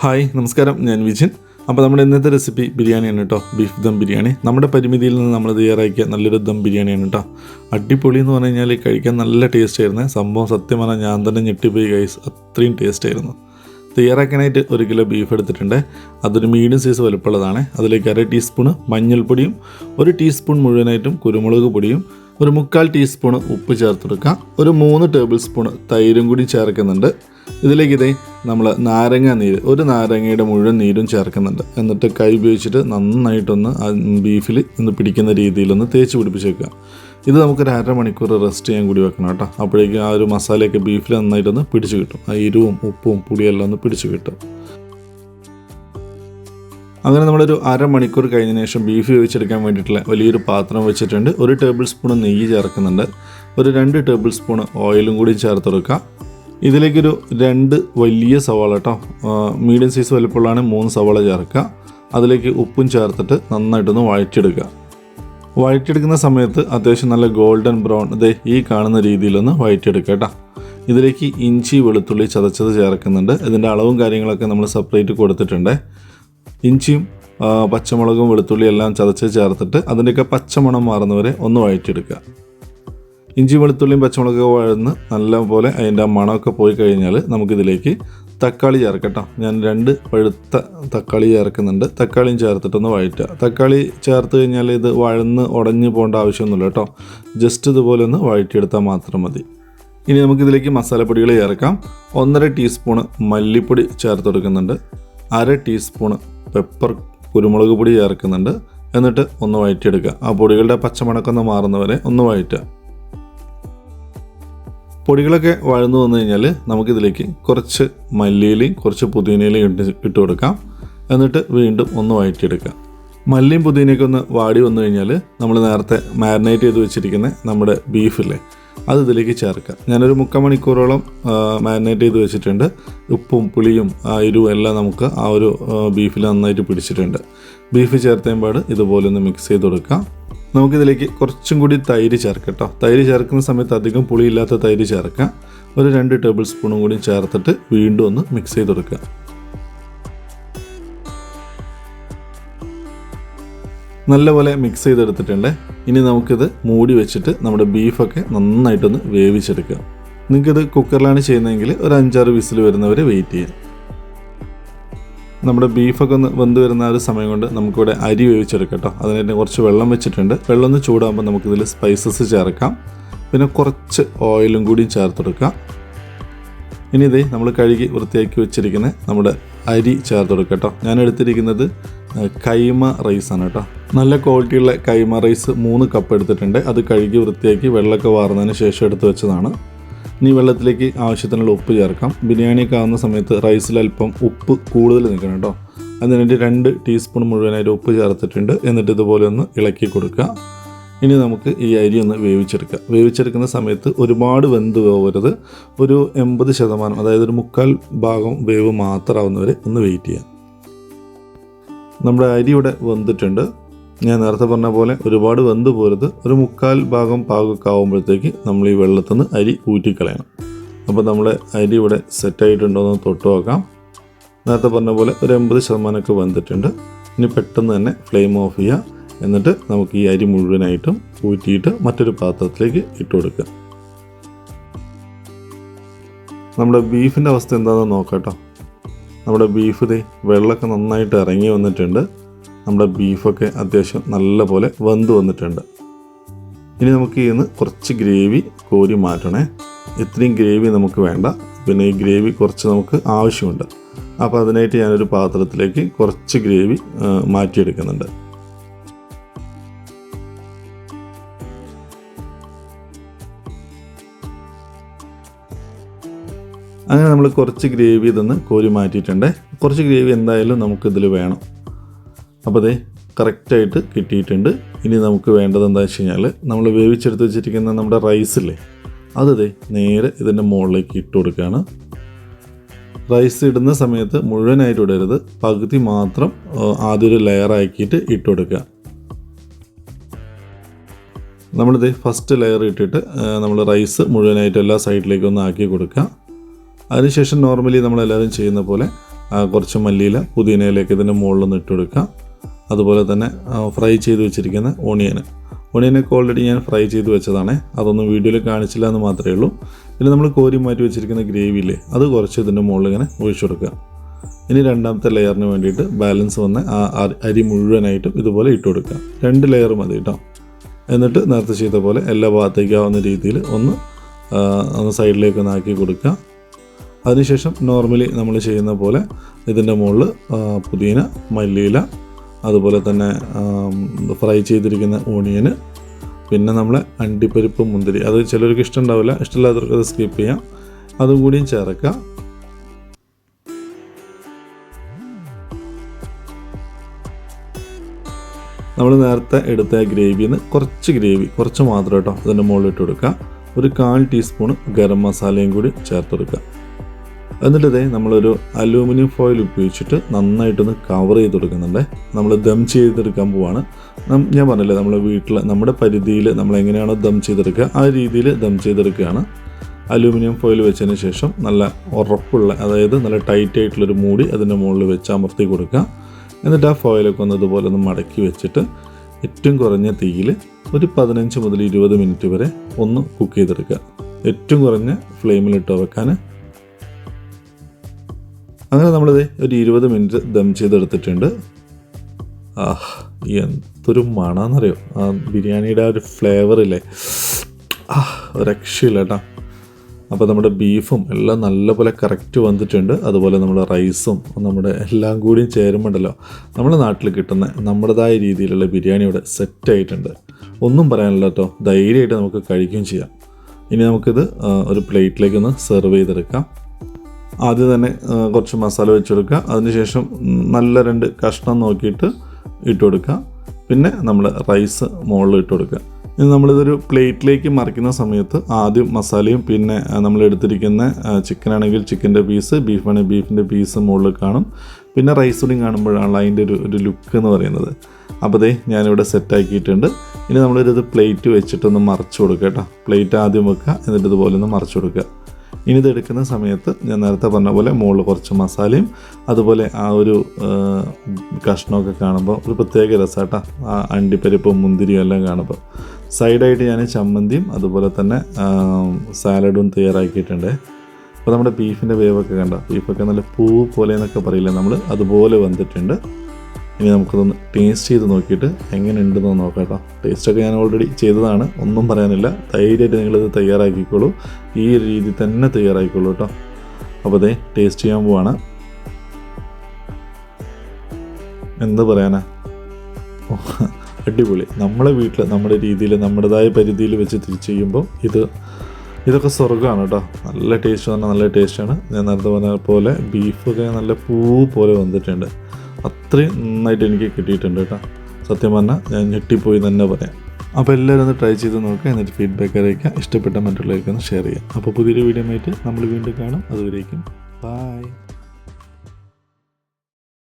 Hi നമസ്കാരം, ഞാൻ വിജിൻ. അപ്പോൾ നമ്മുടെ ഇന്നത്തെ റെസിപ്പി ബിരിയാണിയാണ് കേട്ടോ. ബീഫ് ദം ബിരിയാണി നമ്മുടെ പരിമിതിയിൽ നിന്ന് നമ്മൾ തയ്യാറാക്കിയ നല്ലൊരു ദം ബിരിയാണിയാണ് കേട്ടോ. അടിപൊളി എന്ന് പറഞ്ഞു കഴിഞ്ഞാൽ കഴിക്കാൻ നല്ല ടേസ്റ്റ് ആയിരുന്നു. സംഭവം സത്യം പറഞ്ഞാൽ ഞാൻ തന്നെ ഞെട്ടിപ്പോയി ഗൈസ്, അത്രയും ടേസ്റ്റ് ആയിരുന്നു. തയ്യാറാക്കാനായിട്ട് 1 കിലോ ബീഫ് എടുത്തിട്ടുണ്ട്. അതൊരു മീഡിയം സൈസ് വലുപ്പമുള്ളതാണ്. അതിലേക്ക് 1/2 ടീസ്പൂണ് മഞ്ഞൾപ്പൊടിയും 1 ടീസ്പൂൺ മുഴുവനായിട്ടും കുരുമുളക് പൊടിയും 1/4 ടീസ്പൂണ് ഉപ്പ് ചേർത്തെടുക്കാം. 3 ടേബിൾ സ്പൂൺ തൈരും കൂടി ചേർക്കുന്നുണ്ട്. ഇതിലേക്ക് നമ്മൾ നാരങ്ങ നീര്, 1 നാരങ്ങയുടെ മുഴുവൻ നീരും ചേർക്കുന്നുണ്ട്. എന്നിട്ട് കൈ ഉപയോഗിച്ചിട്ട് നന്നായിട്ടൊന്ന് ബീഫിൽ ഒന്ന് പിടിക്കുന്ന രീതിയിലൊന്ന് തേച്ച് പിടിപ്പിച്ച് വെക്കുക. ഇത് നമുക്കൊരു 1/2 മണിക്കൂർ റെസ്റ്റ് ചെയ്യാൻ കൂടി വെക്കണം കേട്ടോ. അപ്പോഴേക്കും ആ ഒരു മസാലയൊക്കെ ബീഫിൽ നന്നായിട്ടൊന്ന് പിടിച്ച് കിട്ടും. ആ എരിവും ഉപ്പും പുളിയെല്ലാം ഒന്ന് പിടിച്ച് കിട്ടും. അങ്ങനെ നമ്മളൊരു 1/2 മണിക്കൂർ കഴിഞ്ഞതിന് ശേഷം ബീഫ് വേവിച്ചെടുക്കാൻ വേണ്ടിയിട്ടുള്ള വലിയൊരു പാത്രം വെച്ചിട്ടുണ്ട്. 1 ടേബിൾ സ്പൂൺ നെയ്യ് ചേർക്കുന്നുണ്ട്. 2 ടേബിൾ സ്പൂൺ ഓയിലും കൂടി ചേർത്തെടുക്കുക. ഇതിലേക്കൊരു 2 വലിയ സവാള കേട്ടോ, മീഡിയം സൈസ് വലുപ്പമുള്ളതാണ്, 3 സവാള ചേർക്കുക. അതിലേക്ക് ഉപ്പും ചേർത്തിട്ട് നന്നായിട്ടൊന്ന് വഴറ്റിയെടുക്കുക. വഴറ്റിയെടുക്കുന്ന സമയത്ത് അത്യാവശ്യം നല്ല ഗോൾഡൻ ബ്രൗൺ ഈ കാണുന്ന രീതിയിലൊന്ന് വഴറ്റിയെടുക്കുക കേട്ടോ. ഇതിലേക്ക് ഇഞ്ചി വെളുത്തുള്ളി ചതച്ചത് ചേർക്കുന്നുണ്ട്. ഇതിൻ്റെ അളവും കാര്യങ്ങളൊക്കെ നമ്മൾ സെപ്പറേറ്റ് കൊടുത്തിട്ടുണ്ട്. ഇഞ്ചിയും പച്ചമുളകും വെളുത്തുള്ളി എല്ലാം ചതച്ച് ചേർത്തിട്ട് അതിൻ്റെയൊക്കെ പച്ചമണം മാറുന്നവരെ ഒന്ന് വഴറ്റിയെടുക്കുക. ഇഞ്ചി വെളുത്തുള്ളിയും പച്ചമുളകൊക്കെ വഴന്ന് നല്ലപോലെ അതിൻ്റെ മണമൊക്കെ പോയി കഴിഞ്ഞാൽ നമുക്കിതിലേക്ക് തക്കാളി ചേർക്കട്ടോ. ഞാൻ 2 പഴുത്ത തക്കാളി ചേർക്കുന്നുണ്ട്. തക്കാളിയും ചേർത്തിട്ടൊന്ന് വഴറ്റുക. തക്കാളി ചേർത്ത് കഴിഞ്ഞാൽ ഇത് വഴന്ന് ഉടഞ്ഞു പോകേണ്ട ആവശ്യമൊന്നുമില്ല കേട്ടോ. ജസ്റ്റ് ഇതുപോലെ ഒന്ന് വഴറ്റിയെടുത്താൽ മാത്രം മതി. ഇനി നമുക്കിതിലേക്ക് മസാലപ്പൊടികൾ ചേർക്കാം. 1.5 ടീസ്പൂണ് മല്ലിപ്പൊടി ചേർത്ത് കൊടുക്കുന്നുണ്ട്. 1/2 ടീസ്പൂണ് പെപ്പർ കുരുമുളക് പൊടി ചേർക്കുന്നുണ്ട്. എന്നിട്ട് ഒന്ന് വഴറ്റിയെടുക്കുക. ആ പൊടികളുടെ പച്ചമണക്കൊന്ന് മാറുന്നവരെ ഒന്ന് വഴറ്റുക. പൊടികളൊക്കെ വഴന്നു വന്നു കഴിഞ്ഞാൽ നമുക്കിതിലേക്ക് കുറച്ച് മല്ലിയിലയും കുറച്ച് പുതിനയിലയും ഇട്ട് കൊടുക്കാം. എന്നിട്ട് വീണ്ടും ഒന്ന് വഴറ്റിയെടുക്കാം. മല്ലിയും പുതിനയൊക്കെ ഒന്ന് വാടി വന്നു കഴിഞ്ഞാൽ നമ്മൾ നേരത്തെ മാരിനേറ്റ് ചെയ്ത് വെച്ചിരിക്കുന്ന നമ്മുടെ ബീഫില്ലേ, അത് ഇതിലേക്ക് ചേർക്കുക. ഞാനൊരു 3/4 മണിക്കൂറോളം മാരിനേറ്റ് ചെയ്ത് വെച്ചിട്ടുണ്ട്. ഉപ്പും പുളിയും എരിവും എല്ലാം നമുക്ക് ആ ഒരു ബീഫിൽ നന്നായിട്ട് പിടിച്ചിട്ടുണ്ട്. ബീഫ് ചേർത്തേമ്പാട് ഇതുപോലെ ഒന്ന് മിക്സ് ചെയ്ത് കൊടുക്കാം. നമുക്കിതിലേക്ക് കുറച്ചും കൂടി തൈര് ചേർക്കാം കേട്ടോ. തൈര് ചേർക്കുന്ന സമയത്ത് അധികം പുളിയില്ലാത്ത തൈര് ചേർക്കാം. 2 ടേബിൾ സ്പൂണും കൂടി ചേർത്തിട്ട് വീണ്ടും ഒന്ന് മിക്സ് ചെയ്ത് കൊടുക്കുക. നല്ലപോലെ മിക്സ് ചെയ്തെടുത്തിട്ടുണ്ട്. ഇനി നമുക്കിത് മൂടി വെച്ചിട്ട് നമ്മുടെ ബീഫൊക്കെ നന്നായിട്ടൊന്ന് വേവിച്ചെടുക്കുക. നിങ്ങൾക്കിത് കുക്കറിലാണ് ചെയ്യുന്നതെങ്കിൽ ഒരു 5-6 വിസിൽ വരുന്നവരെ വെയിറ്റ് ചെയ്യാം. നമ്മുടെ ബീഫൊക്കെ ഒന്ന് വെന്ത് വരുന്ന ഒരു സമയം കൊണ്ട് നമുക്കിവിടെ അരി വേവിച്ചെടുക്കാം കേട്ടോ. അതിനായിട്ട് കുറച്ച് വെള്ളം വെച്ചിട്ടുണ്ട്. വെള്ളം ഒന്ന് ചൂടാകുമ്പോൾ നമുക്കിതിൽ സ്പൈസസ് ചേർക്കാം. പിന്നെ കുറച്ച് ഓയിലും കൂടി ചേർത്തെടുക്കാം. ഇനി നമ്മൾ കഴുകി വൃത്തിയാക്കി വെച്ചിരിക്കുന്ന നമ്മുടെ അരി ചേർത്തെടുക്കാം കേട്ടോ. ഞാൻ എടുത്തിരിക്കുന്നത് കൈമ റൈസാണ് കേട്ടോ. നല്ല ക്വാളിറ്റിയുള്ള കൈമ റൈസ് 3 കപ്പ് എടുത്തിട്ടുണ്ട്. അത് കഴുകി വൃത്തിയാക്കി വെള്ളമൊക്കെ വാർന്നതിന് ശേഷം എടുത്ത് വെച്ചതാണ്. ഇനി വെള്ളത്തിലേക്ക് ആവശ്യത്തിനുള്ള ഉപ്പ് ചേർക്കാം. ബിരിയാണിയൊക്കെ ആവുന്ന സമയത്ത് റൈസിൽ അല്പം ഉപ്പ് കൂടുതൽ നിൽക്കണം കേട്ടോ. അതിനുവേണ്ടി 2 ടീസ്പൂൺ മുഴുവനായിട്ട് ഉപ്പ് ചേർത്തിട്ടുണ്ട്. എന്നിട്ട് ഇതുപോലെ ഒന്ന് ഇളക്കി കൊടുക്കുക. ഇനി നമുക്ക് ഈ അരി ഒന്ന് വേവിച്ചെടുക്കുക. വേവിച്ചെടുക്കുന്ന സമയത്ത് ഒരുപാട് വെന്ത് പോകരുത്. ഒരു 80%, അതായത് ഒരു 1/4 ഭാഗം വേവ് മാത്രമാവുന്നവരെ ഒന്ന് വെയിറ്റ് ചെയ്യാം. നമ്മുടെ അരി ഇവിടെ വെന്തിട്ടുണ്ട്. ഞാൻ നേരത്തെ പറഞ്ഞ പോലെ ഒരുപാട് വെന്ത് പോരുത്. ഒരു 1/4 ഭാഗം പാകമൊക്കെ ആകുമ്പോഴത്തേക്ക് നമ്മൾ ഈ വെള്ളത്തിൽ നിന്ന് അരി ഊറ്റിക്കളയണം. അപ്പോൾ നമ്മുടെ അരി ഇവിടെ സെറ്റായിട്ടുണ്ടോ എന്ന് തൊട്ട് നോക്കാം. നേരത്തെ പറഞ്ഞ പോലെ ഒരു 80% വെന്തിട്ടുണ്ട്. ഇനി പെട്ടെന്ന് തന്നെ ഫ്ലെയിം ഓഫ് ചെയ്യുക. എന്നിട്ട് നമുക്ക് ഈ അരി മുഴുവനായിട്ടും ഊറ്റിയിട്ട് മറ്റൊരു പാത്രത്തിലേക്ക് ഇട്ട് കൊടുക്കുക. നമ്മുടെ ബീഫിൻ്റെ അവസ്ഥ എന്താണെന്ന് നോക്കാം കേട്ടോ. നമ്മുടെ ബീഫ് വെള്ളമൊക്കെ നന്നായിട്ട് ഇറങ്ങി വന്നിട്ടുണ്ട്. നമ്മുടെ ബീഫൊക്കെ അത്യാവശ്യം നല്ല പോലെ വെന്ത് വന്നിട്ടുണ്ട്. ഇനി നമുക്ക് ഇതിന് കുറച്ച് ഗ്രേവി കോരി മാറ്റണേ. ഇത്രയും ഗ്രേവി നമുക്ക് വേണ്ട. പിന്നെ ഈ ഗ്രേവി കുറച്ച് നമുക്ക് ആവശ്യമുണ്ട്. അപ്പോൾ അതിനായിട്ട് ഞാനൊരു പാത്രത്തിലേക്ക് കുറച്ച് ഗ്രേവി മാറ്റിയെടുക്കുന്നുണ്ട്. അങ്ങനെ നമ്മൾ കുറച്ച് ഗ്രേവി ഇതൊന്ന് കോരി മാറ്റിയിട്ടുണ്ട്. കുറച്ച് ഗ്രേവി എന്തായാലും നമുക്കിതിൽ വേണം. അപ്പോൾ കറക്റ്റായിട്ട് കിട്ടിയിട്ടുണ്ട്. ഇനി നമുക്ക് വേണ്ടത് എന്താണെന്ന് വെച്ച് കഴിഞ്ഞാൽ നമ്മൾ വേവിച്ചെടുത്ത് വെച്ചിരിക്കുന്ന നമ്മുടെ റൈസില്ലേ, അത് നേരെ ഇതിൻ്റെ മുകളിലേക്ക് ഇട്ട് കൊടുക്കുകയാണ്. റൈസ് ഇടുന്ന സമയത്ത് മുഴുവനായിട്ട് ഇടരുത്. പകുതി മാത്രം ആദ്യം ഒരു ലെയറാക്കിയിട്ട് ഇട്ട് കൊടുക്കുക. നമ്മളിത് ഫസ്റ്റ് ലെയർ ഇട്ടിട്ട് നമ്മൾ റൈസ് മുഴുവനായിട്ട് എല്ലാ സൈഡിലേക്കും ഒന്ന് ആക്കി കൊടുക്കുക. അതിനുശേഷം നോർമലി നമ്മളെല്ലാവരും ചെയ്യുന്ന പോലെ കുറച്ച് മല്ലിയില പുതിനയിലേക്ക് ഇതിൻ്റെ മുകളിലൊന്ന് ഇട്ട് കൊടുക്കുക. അതുപോലെ തന്നെ ഫ്രൈ ചെയ്ത് വെച്ചിരിക്കുന്ന ഓണിയനൊക്കെ ഓൾറെഡി ഞാൻ ഫ്രൈ ചെയ്ത് വെച്ചതാണ്, അതൊന്നും വീഡിയോയിൽ കാണിച്ചില്ല എന്ന് മാത്രമേ ഉള്ളൂ. പിന്നെ നമ്മൾ കോരി മാറ്റി വെച്ചിരിക്കുന്ന ഗ്രേവിയില്ലേ, അത് കുറച്ച് ഇതിൻ്റെ മുകളിൽ ഇങ്ങനെ ഒഴിച്ചു കൊടുക്കുക. ഇനി രണ്ടാമത്തെ ലെയറിന് വേണ്ടിയിട്ട് ബാലൻസ് വന്ന ആ അരി മുഴുവനായിട്ടും ഇതുപോലെ ഇട്ട് കൊടുക്കുക. 2 ലെയർ മതി കേട്ടോ. എന്നിട്ട് നേരത്തെ ചെയ്ത പോലെ എല്ലാ ഭാഗത്തേക്കാവുന്ന രീതിയിൽ ഒന്ന് സൈഡിലേക്ക് ഒന്ന് ആക്കി കൊടുക്കുക. അതിനുശേഷം നോർമലി നമ്മൾ ചെയ്യുന്ന പോലെ ഇതിൻ്റെ മുകളിൽ പുതിന, മല്ലിയില, അതുപോലെ തന്നെ ഫ്രൈ ചെയ്തിരിക്കുന്ന ഓണിയന്, പിന്നെ നമ്മളെ അണ്ടിപ്പരിപ്പ്, മുന്തിരി, അത് ചിലർക്ക് ഇഷ്ടമുണ്ടാവില്ല, ഇഷ്ടമില്ലാത്തവർക്ക് അത് സ്കിപ്പ് ചെയ്യാം, അതും കൂടിയും ചേർക്കുക. നമ്മൾ നേരത്തെ എടുത്ത ഗ്രേവിയിൽ നിന്ന് കുറച്ച് മാത്രം കേട്ടോ ഇതിൻ്റെ മുകളിൽ ഇട്ട് കൊടുക്കുക. ഒരു 1/4 ടീസ്പൂൺ ഗരം മസാലയും കൂടി ചേർത്ത് കൊടുക്കുക. എന്നിട്ട് നമ്മളൊരു അലൂമിനിയം ഫോയിൽ ഉപയോഗിച്ചിട്ട് നന്നായിട്ടൊന്ന് കവർ ചെയ്ത് കൊടുക്കുന്നുണ്ട്. നമ്മൾ ദം ചെയ്തെടുക്കാൻ പോവാണ്. ഞാൻ പറഞ്ഞില്ലേ, നമ്മളെ വീട്ടിൽ നമ്മുടെ പരിധിയിൽ നമ്മൾ എങ്ങനെയാണോ ദം ചെയ്തെടുക്കുക ആ രീതിയിൽ ദം ചെയ്തെടുക്കുകയാണ്. അലൂമിനിയം ഫോയിൽ വെച്ചതിന് ശേഷം നല്ല ഉറപ്പുള്ള, അതായത് നല്ല ടൈറ്റ് ആയിട്ടുള്ളൊരു മൂടി അതിൻ്റെ മുകളിൽ വെച്ച് അമർത്തി കൊടുക്കുക. എന്നിട്ട് ആ ഫോയിലൊക്കെ ഒന്ന് ഇതുപോലെ ഒന്ന് മടക്കി വെച്ചിട്ട് ഏറ്റവും കുറഞ്ഞ തീയിൽ ഒരു 15 മുതൽ 20 മിനിറ്റ് വരെ ഒന്ന് കുക്ക് ചെയ്തെടുക്കുക. ഏറ്റവും കുറഞ്ഞ ഫ്ലെയിമിലിട്ട് വെക്കാൻ. അങ്ങനെ നമ്മളിത് ഒരു 20 മിനിറ്റ് ദം ചെയ്തെടുത്തിട്ടുണ്ട്. എന്തൊരു മണമെന്നറിയോ, ആ ബിരിയാണിയുടെ ആ ഒരു ഫ്ലേവറില്ലേ, രക്ഷയില്ല കേട്ടോ. അപ്പോൾ നമ്മുടെ ബീഫും എല്ലാം നല്ലപോലെ കറക്റ്റ് വന്നിട്ടുണ്ട്. അതുപോലെ നമ്മുടെ റൈസും നമ്മുടെ എല്ലാം കൂടിയും ചേരുമ്പോണ്ടല്ലോ നമ്മുടെ നാട്ടിൽ കിട്ടുന്ന നമ്മുടേതായ രീതിയിലുള്ള ബിരിയാണി ഇവിടെ സെറ്റായിട്ടുണ്ട്. ഒന്നും പറയാനില്ല കേട്ടോ, ധൈര്യമായിട്ട് നമുക്ക് കഴിക്കുകയും ചെയ്യാം. ഇനി നമുക്കിത് ഒരു പ്ലേറ്റിലേക്കൊന്ന് സെർവ് ചെയ്തെടുക്കാം. ആദ്യം തന്നെ കുറച്ച് മസാല വെച്ചെടുക്കുക. അതിനുശേഷം നല്ല 2 കഷ്ണം നോക്കിയിട്ട് ഇട്ട് കൊടുക്കുക. പിന്നെ നമ്മൾ റൈസ് മുകളിൽ ഇട്ട് കൊടുക്കുക. ഇനി നമ്മളിതൊരു പ്ലേറ്റിലേക്ക് മറിക്കുന്ന സമയത്ത് ആദ്യം മസാലയും പിന്നെ നമ്മൾ എടുത്തിരിക്കുന്ന ചിക്കനാണെങ്കിൽ ചിക്കൻ്റെ പീസ്, ബീഫാണെങ്കിൽ ബീഫിൻ്റെ പീസ് മുകളിൽ കാണും. പിന്നെ റൈസ് കൂടി കാണുമ്പോഴാണ് അതിൻ്റെ ഒരു ലുക്ക് എന്ന് പറയുന്നത്. അപ്പോൾ ഞാനിവിടെ സെറ്റാക്കിയിട്ടുണ്ട്. ഇനി നമ്മളിത് പ്ലേറ്റ് വെച്ചിട്ടൊന്ന് മറച്ചു കൊടുക്കുക കേട്ടോ. പ്ലേറ്റ് ആദ്യം വെക്കുക, എന്നിട്ട് ഇതുപോലെ ഒന്ന് മറച്ചു കൊടുക്കുക. ഇനി ഇതെടുക്കുന്ന സമയത്ത് ഞാൻ നേരത്തെ പറഞ്ഞ പോലെ മുകളിൽ കുറച്ച് മസാലയും അതുപോലെ ആ ഒരു കഷ്ണമൊക്കെ കാണുമ്പോൾ ഒരു പ്രത്യേക രസമാട്ടോ. ആ അണ്ടിപ്പരിപ്പും മുന്തിരിയും എല്ലാം കാണുമ്പോൾ സൈഡായിട്ട് ഞാൻ ചമ്മന്തിയും അതുപോലെ തന്നെ സാലഡും തയ്യാറാക്കിയിട്ടുണ്ട്. അപ്പോൾ നമ്മുടെ ബീഫിൻ്റെ വേവൊക്കെ കണ്ട, ബീഫൊക്കെ നല്ല പൂ പോലെ എന്നൊക്കെ പറയില്ലേ നമ്മൾ, അതുപോലെ വന്നിട്ടുണ്ട്. ഇനി നമുക്കതൊന്ന് ടേസ്റ്റ് ചെയ്ത് നോക്കിയിട്ട് എങ്ങനെ ഉണ്ടെന്ന് നോക്കാം കേട്ടോ. ടേസ്റ്റൊക്കെ ഞാൻ ഓൾറെഡി ചെയ്തതാണ്, ഒന്നും പറയാനില്ല. ധൈര്യമായിട്ട് നിങ്ങളിത് തയ്യാറാക്കിക്കോളൂ, ഈ രീതി തന്നെ തയ്യാറാക്കിക്കോളൂ കേട്ടോ. അപ്പോൾ ടേസ്റ്റ് ചെയ്യാൻ പോവാണ്. എന്ത് പറയാനാ, അടിപൊളി. നമ്മളെ വീട്ടിൽ നമ്മുടെ രീതിയിൽ നമ്മുടേതായ പരിധിയിൽ വെച്ച് തിരിച്ച് ചെയ്യുമ്പോൾ ഇതൊക്കെ സ്വർഗ്ഗമാണ് കേട്ടോ. നല്ല ടേസ്റ്റ് പറഞ്ഞാൽ നല്ല ടേസ്റ്റാണ്. ഞാൻ നേരത്തെ പറഞ്ഞ പോലെ ബീഫൊക്കെ നല്ല പൂ പോലെ വന്നിട്ടുണ്ട്. അത്രയും നന്നായിട്ട് എനിക്ക് കിട്ടിയിട്ടുണ്ട് കേട്ടോ. സത്യം പറഞ്ഞാൽ ഞാൻ ഞെട്ടിപ്പോയി തന്നെ പറയാം. അപ്പോൾ എല്ലാവരും ഒന്ന് ട്രൈ ചെയ്ത് നോക്കുക, എന്നിട്ട് ഫീഡ്ബാക്ക് അറിയിക്കുക. ഇഷ്ടപ്പെട്ട മറ്റുള്ളവർക്കൊന്ന് ഷെയർ ചെയ്യുക. അപ്പോൾ പുതിയൊരു വീഡിയോ ആയിട്ട് നമ്മൾ വീണ്ടും കാണും. അതുവരേക്കും ബൈ.